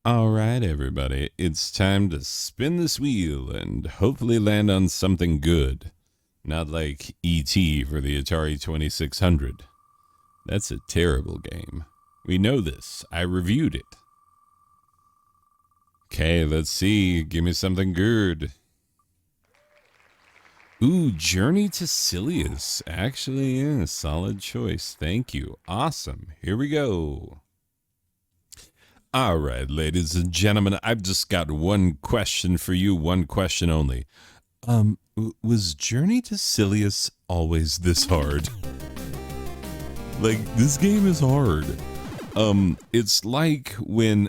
All right, everybody, it's time to spin this wheel and hopefully land on something good. Not like E.T. for the Atari 2600. That's a terrible game. We know this. I reviewed it. Okay, let's see. Give me something good. Ooh, Journey to Silius. Actually, yeah, solid choice. Thank you. Awesome. Here we go. All right, ladies and gentlemen, I've just got one question for you, one question only. Was Journey to Silius always this hard? Like, this game is hard. It's like when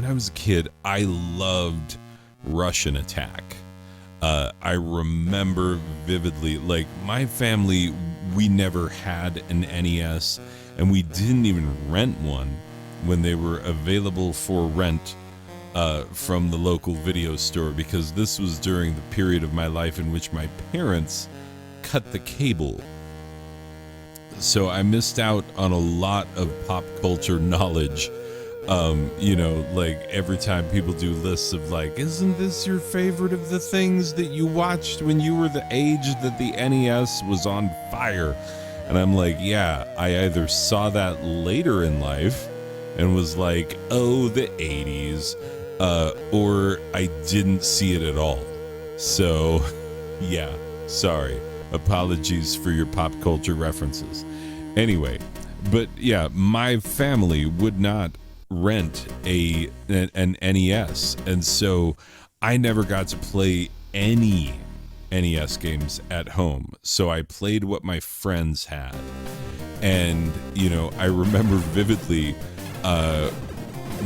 I was a kid, I loved Russian Attack. I remember vividly, like, my family, we never had an NES, and we didn't even rent one when they were available for rent from the local video store, because this was during the period of my life in which my parents cut the cable. So I missed out on a lot of pop culture knowledge. Like every time people do lists of like, isn't this your favorite of the things that you watched when you were the age that the NES was on fire? And I'm like, yeah, I either saw that later in life and was like, oh, the 80s, or I didn't see it at all. So, yeah, sorry. Apologies for your pop culture references. Anyway, but yeah, my family would not rent an NES, and so I never got to play any NES games at home. So I played what my friends had. And, I remember vividly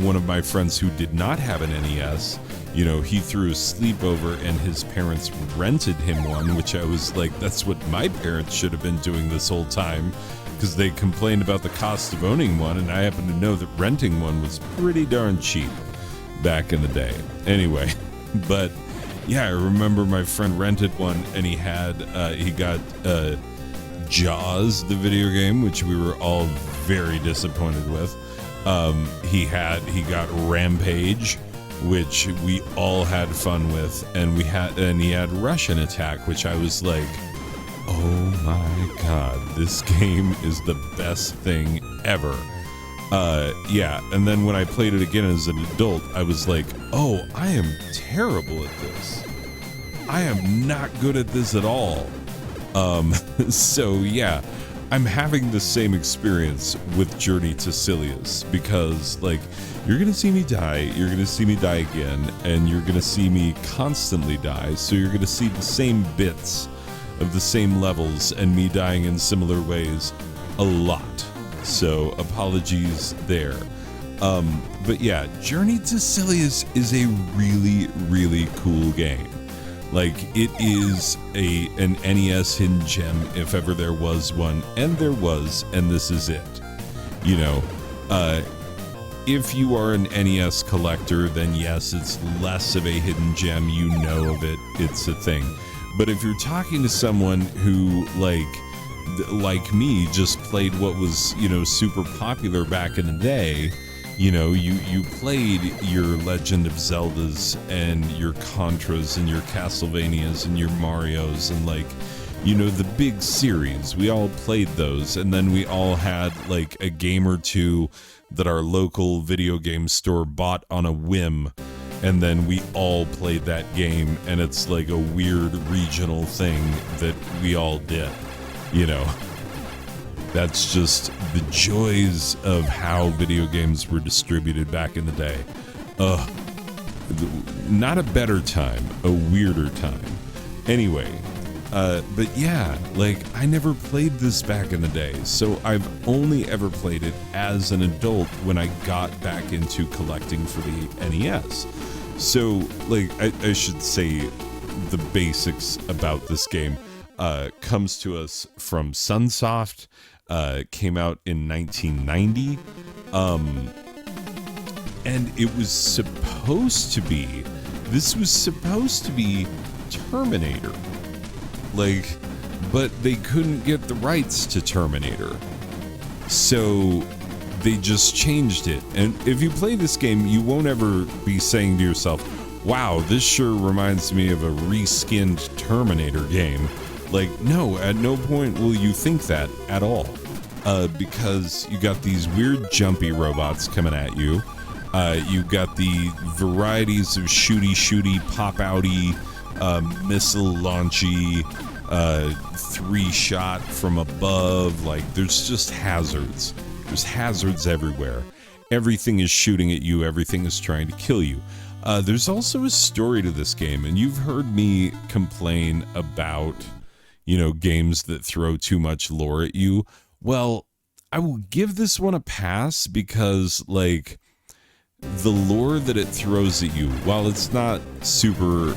one of my friends who did not have an NES, he threw a sleepover and his parents rented him one, which I was like, that's what my parents should have been doing this whole time, because they complained about the cost of owning one, and I happen to know that renting one was pretty darn cheap back in the day. Anyway, but yeah, I remember my friend rented one, and he got Jaws, the video game, which we were all very disappointed with. He got Rampage, which we all had fun with, and he had Russian Attack, which I was like, oh my god, this game is the best thing ever. Yeah, and then when I played it again as an adult, I was like, oh, I am terrible at this. I am not good at this at all. So yeah, I'm having the same experience with Journey to Silius, because like, you're gonna see me die, you're gonna see me die again, and you're gonna see me constantly die, so you're gonna see the same bits of the same levels and me dying in similar ways a lot. So apologies there. But yeah, Journey to Silius is a really, really cool game. Like, it is an NES hidden gem if ever there was one, and there was, and this is it. If you are an NES collector, then yes, it's less of a hidden gem, of it, it's a thing. But if you're talking to someone who, like me, just played what was, super popular back in the day, you played your Legend of Zeldas and your Contras and your Castlevanias and your Marios and, the big series. We all played those, and then we all had, a game or two that our local video game store bought on a whim. And then we all played that game, and it's like a weird regional thing that we all did, That's just the joys of how video games were distributed back in the day. Not a better time, a weirder time. Anyway, but yeah, I never played this back in the day, so I've only ever played it as an adult when I got back into collecting for the NES. So, I should say the basics about this game comes to us from Sunsoft, came out in 1990, and it was supposed to be Terminator, but they couldn't get the rights to Terminator. So they just changed it. And if you play this game, you won't ever be saying to yourself, wow, this sure reminds me of a reskinned Terminator game. Like, no, at no point will you think that at all. Because you got these weird jumpy robots coming at you. You got the varieties of shooty, pop-outy, missile launchy, 3-shot from above. Like, there's just hazards. There's hazards everywhere. Everything is shooting at you. Everything is trying to kill you. There's also a story to this game, and you've heard me complain about, games that throw too much lore at you. Well, I will give this one a pass because, like, the lore that it throws at you, while it's not super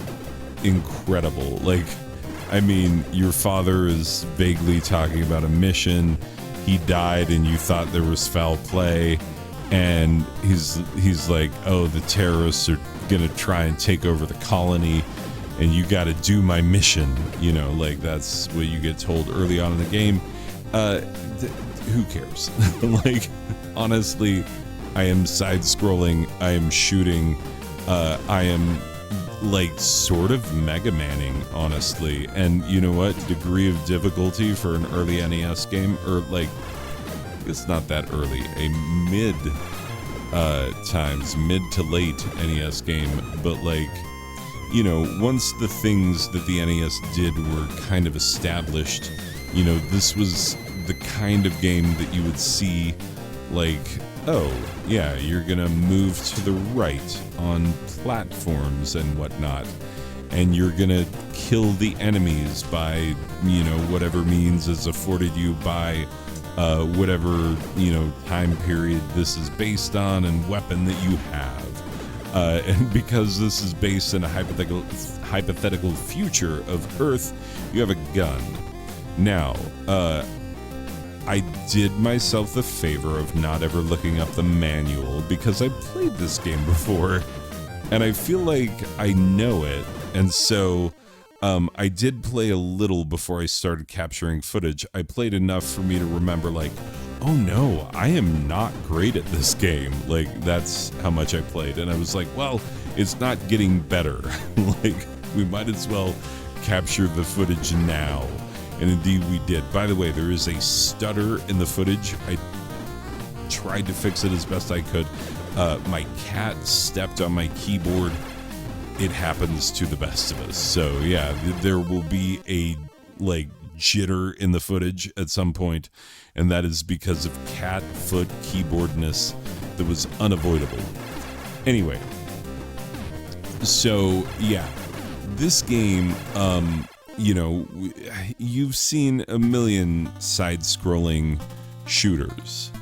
incredible, like, I mean, your father is vaguely talking about a mission, he died and you thought there was foul play, and he's like, oh, the terrorists are gonna try and take over the colony, and you gotta do my mission, like, that's what you get told early on in the game. Who cares? Like, honestly, I am side-scrolling, I am shooting, I am, like, sort of Mega Manning, honestly. And you know what? Degree of difficulty for an early NES game, or, like, it's not that early, a mid to late NES game, but, like, once the things that the NES did were kind of established, this was the kind of game that you would see, like, oh, yeah, you're gonna move to the right on platforms and whatnot, and you're gonna kill the enemies by, whatever means is afforded you by whatever, time period this is based on and weapon that you have. And because this is based in a hypothetical future of Earth, you have a gun. Now, I did myself the favor of not ever looking up the manual because I played this game before and I feel like I know it. And so I did play a little before I started capturing footage. I played enough for me to remember, like, oh no, I am not great at this game. Like, that's how much I played. And I was like, well, it's not getting better. Like, we might as well capture the footage now. And indeed we did. By the way, there is a stutter in the footage. I tried to fix it as best I could. My cat stepped on my keyboard. It happens to the best of us. So yeah, there will be a, like, jitter in the footage at some point, and that is because of cat foot keyboardness that was unavoidable. Anyway, so yeah, this game, you've seen a million side-scrolling shooters,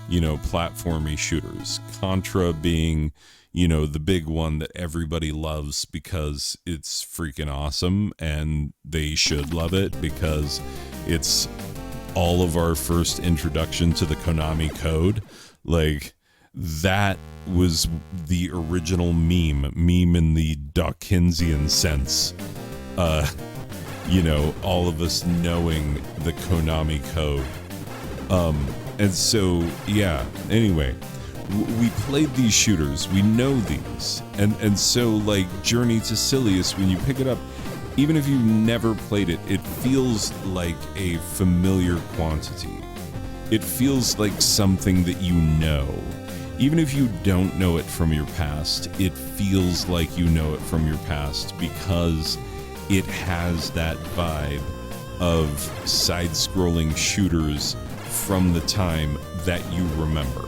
platformy shooters. Contra being, the big one that everybody loves because it's freaking awesome, and they should love it because it's all of our first introduction to the Konami code. Like, that was the original meme in the Dawkinsian sense. All of us knowing the Konami code. And so, yeah, anyway, we played these shooters, we know these, and so, like, Journey to Silius, when you pick it up, even if you never played it, it feels like a familiar quantity. It feels like something that you know. Even if you don't know it from your past, it feels like you know it from your past because it has that vibe of side-scrolling shooters from the time that you remember.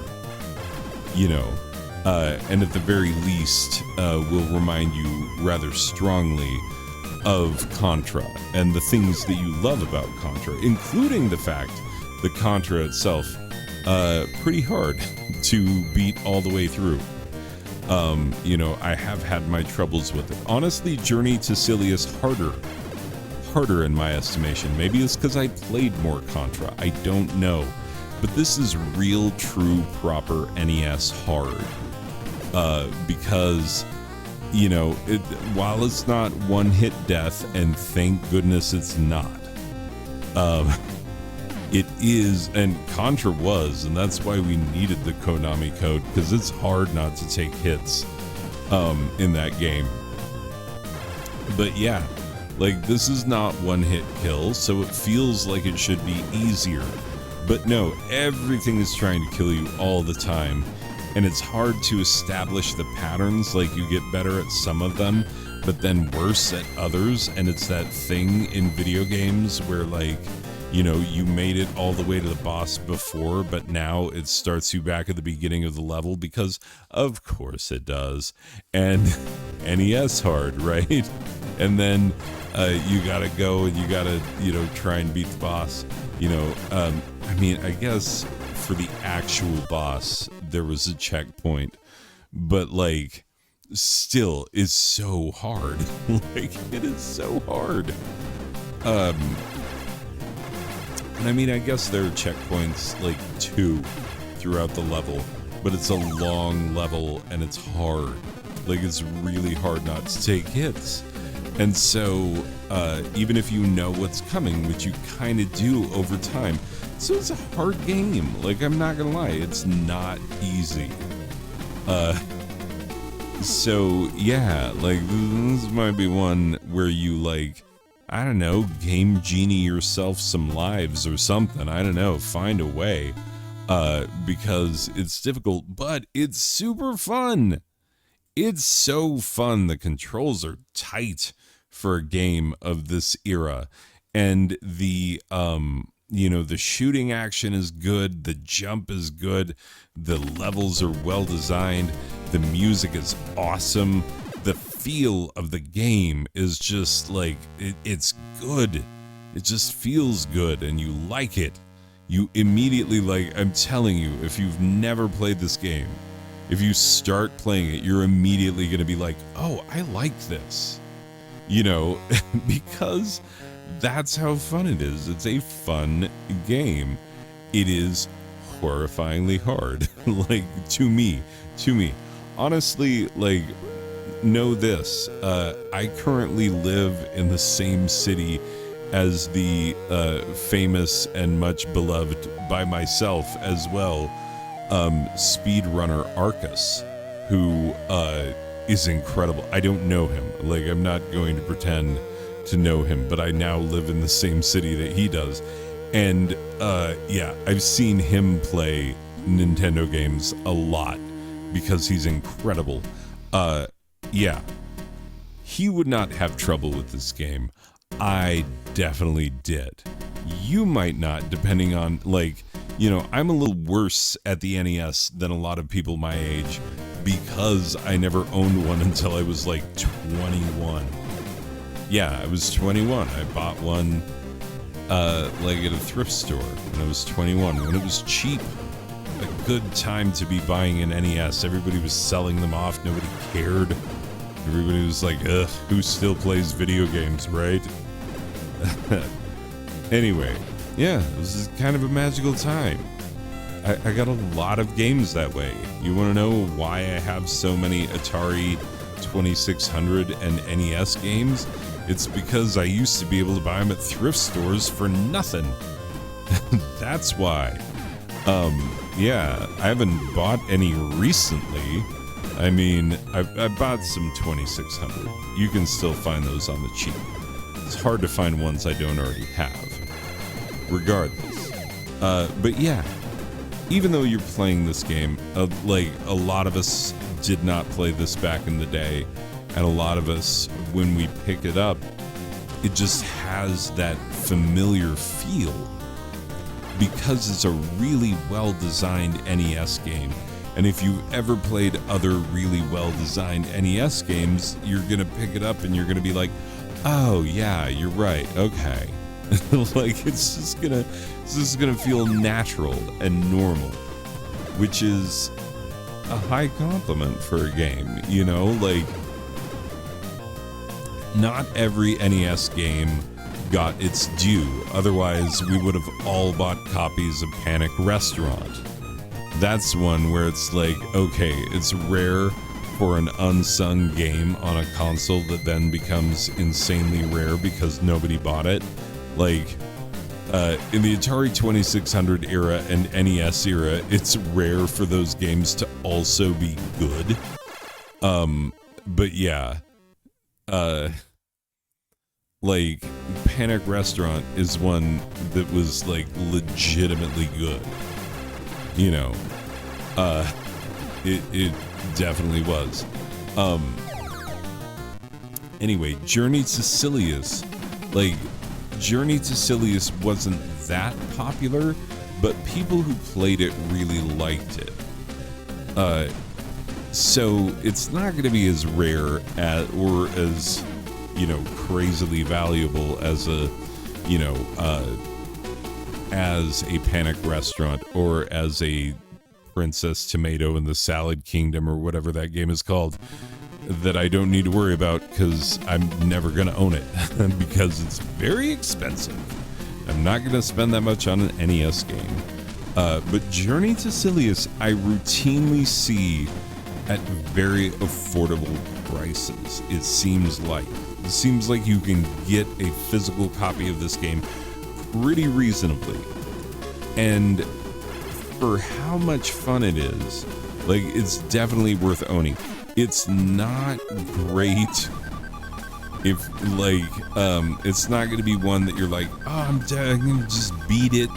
And at the very least, will remind you rather strongly of Contra and the things that you love about Contra, including the fact that Contra itself, pretty hard to beat all the way through. I have had my troubles with it. Honestly, Journey to Silius harder in my estimation. Maybe it's because I played more Contra. I don't know. But this is real, true, proper NES hard. Because, while it's not one-hit death, and thank goodness it's not, It is, and Contra was, and that's why we needed the Konami code, because it's hard not to take hits in that game. But yeah, like, this is not one-hit kill, so it feels like it should be easier. But no, everything is trying to kill you all the time, and it's hard to establish the patterns. Like, you get better at some of them, but then worse at others, and it's that thing in video games where, like, you know, you made it all the way to the boss before, but now it starts you back at the beginning of the level, because of course it does. And NES hard, right? And then you gotta go and you gotta, you know, try and beat the boss. You know, I mean, I guess for the actual boss, there was a checkpoint, but like, still is so hard. Like, it is so hard. And I mean, I guess there are checkpoints, like 2 throughout the level, but it's a long level and it's hard. Like, it's really hard not to take hits. And so, even if you know what's coming, which you kind of do over time, so it's a hard game. Like, I'm not gonna lie, it's not easy. So yeah, like, this might be one where you, like, I don't know, Game Genie yourself some lives or something. I don't know, find a way, because it's difficult, but it's super fun. It's so fun. The controls are tight for a game of this era, and the you know, the shooting action is good, the jump is good, the levels are well designed, the music is awesome, the feel of the game is just like, it's good. It just feels good, and you like it. You immediately, like, I'm telling you, if you've never played this game, if you start playing it, you're immediately going to be like, oh, I like this. You know, because that's how fun it is. It's a fun game. It is horrifyingly hard. Like, to me. Honestly, like, know this. I currently live in the same city as the famous and much beloved by myself as well, speedrunner Arcus, who is incredible. I don't know him. Like, I'm not going to pretend to know him, but I now live in the same city that he does. And yeah, I've seen him play Nintendo games a lot because he's incredible. Yeah, he would not have trouble with this game. I definitely did. You might not, depending on, like, you know, I'm a little worse at the NES than a lot of people my age because I never owned one until I was like 21. Yeah, I was 21. I bought one like at a thrift store when I was 21, when it was cheap. A good time to be buying an NES. Everybody was selling them off. Nobody cared. Everybody was like, ugh, who still plays video games, right? Anyway, yeah, this is kind of a magical time. I got a lot of games that way. You want to know why I have so many Atari 2600 and NES games? It's because I used to be able to buy them at thrift stores for nothing. That's why. Yeah, I haven't bought any recently. I mean, I bought some 2600. You can still find those on the cheap. It's hard to find ones I don't already have. Regardless. But yeah, even though you're playing this game, like, a lot of us did not play this back in the day, and a lot of us, when we pick it up, it just has that familiar feel because it's a really well-designed NES game. And if you've ever played other really well-designed NES games, you're gonna pick it up and you're gonna be like, oh yeah, you're right, okay. Like, it's just gonna feel natural and normal, which is a high compliment for a game, you know? Like, not every NES game got its due, otherwise we would have all bought copies of Panic Restaurant. That's one where it's like, okay, it's rare for an unsung game on a console that then becomes insanely rare because nobody bought it. Like, In the Atari 2600 era and NES era, it's rare for those games to also be good. But yeah, like Panic Restaurant is one that was like legitimately good. You know, it definitely was. Anyway, Journey to Silius, like Journey to Silius wasn't that popular, but people who played it really liked it. So it's not going to be as rare or as, you know, crazily valuable as a, you know, as a Panic Restaurant or as a Princess Tomato in the Salad Kingdom or whatever that game is called, that I don't need to worry about because I'm never going to own it because it's very expensive. I'm not going to spend that much on an NES game. But Journey to Silius, I routinely see at very affordable prices. It seems like you can get a physical copy of this game pretty reasonably. And for how much fun it is, like, it's definitely worth owning. It's not great if, like, it's not going to be one that you're like, oh, I'm going to just beat it,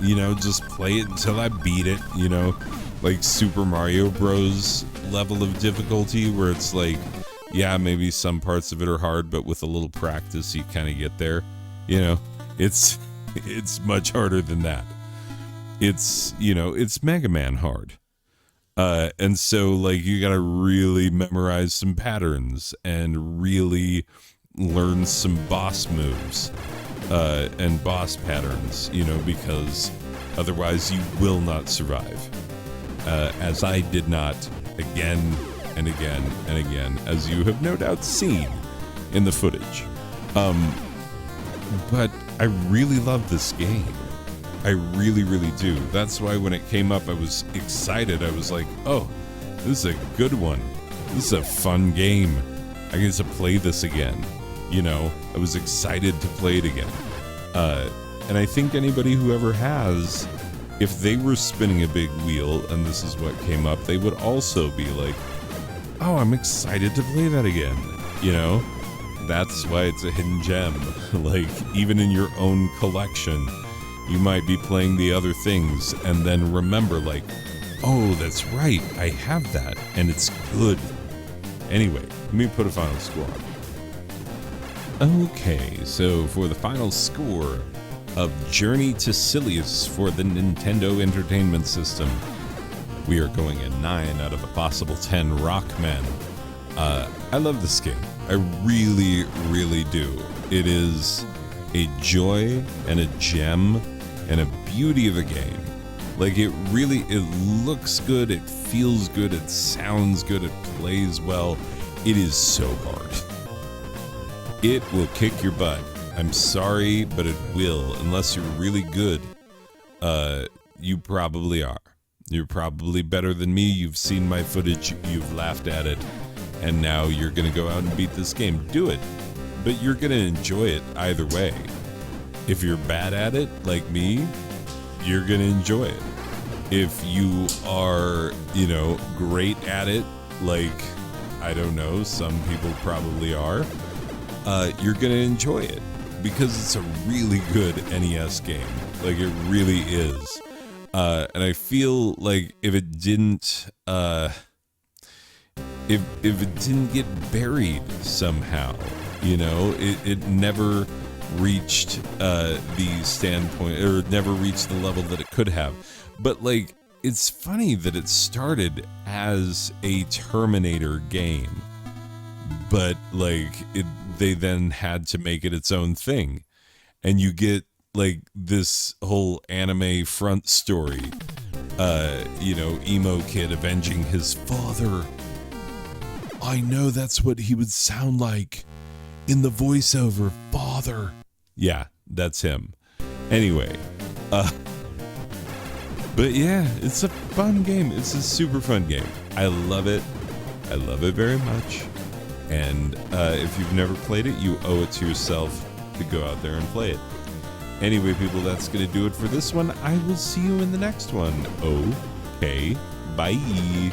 you know, just play it until I beat it, you know, like Super Mario Bros. Level of difficulty where it's like, yeah, maybe some parts of it are hard, but with a little practice, you kind of get there, you know. It's much harder than that. It's, you know, it's Mega Man hard. And so, like, you gotta really memorize some patterns and really learn some boss moves and boss patterns, you know, because otherwise you will not survive. As I did not again and again and again, as you have no doubt seen in the footage. But I really love this game. I really, really do. That's why when it came up, I was excited. I was like, oh, this is a good one. This is a fun game. I get to play this again. You know, I was excited to play it again. And I think anybody who ever has, if they were spinning a big wheel and this is what came up, they would also be like, oh, I'm excited to play that again. You know, that's why it's a hidden gem. Like, even in your own collection, you might be playing the other things and then remember, like, oh, that's right, I have that, and it's good. Anyway, let me put a final score on it. Okay, so for the final score of Journey to Silius for the Nintendo Entertainment System, we are going a 9 out of a possible 10 Rockmen. I love this game. I really, really do. It is a joy and a gem and a beauty of a game. Like, it looks good, it feels good, it sounds good, it plays well. It is so hard. It will kick your butt. I'm sorry, but it will. Unless you're really good, you probably are. You're probably better than me. You've seen my footage, you've laughed at it, and now you're going to go out and beat this game. Do it. But you're going to enjoy it either way. If you're bad at it, like me, you're going to enjoy it. If you are, you know, great at it, like, I don't know, some people probably are, you're going to enjoy it because it's a really good NES game. Like, it really is. And I feel like if it didn't, if it didn't get buried somehow, you know, it never reached the standpoint, or never reached the level that it could have. But, like, it's funny that it started as a Terminator game, but, like, they then had to make it its own thing, and you get, like, this whole anime front story, you know, emo kid avenging his father. I know that's what he would sound like in the voiceover, father. Yeah, that's him. Anyway, but yeah, it's a fun game. It's a super fun game. I love it. I love it very much. And if you've never played it, you owe it to yourself to go out there and play it. Anyway, people, that's going to do it for this one. I will see you in the next one. Okay, bye.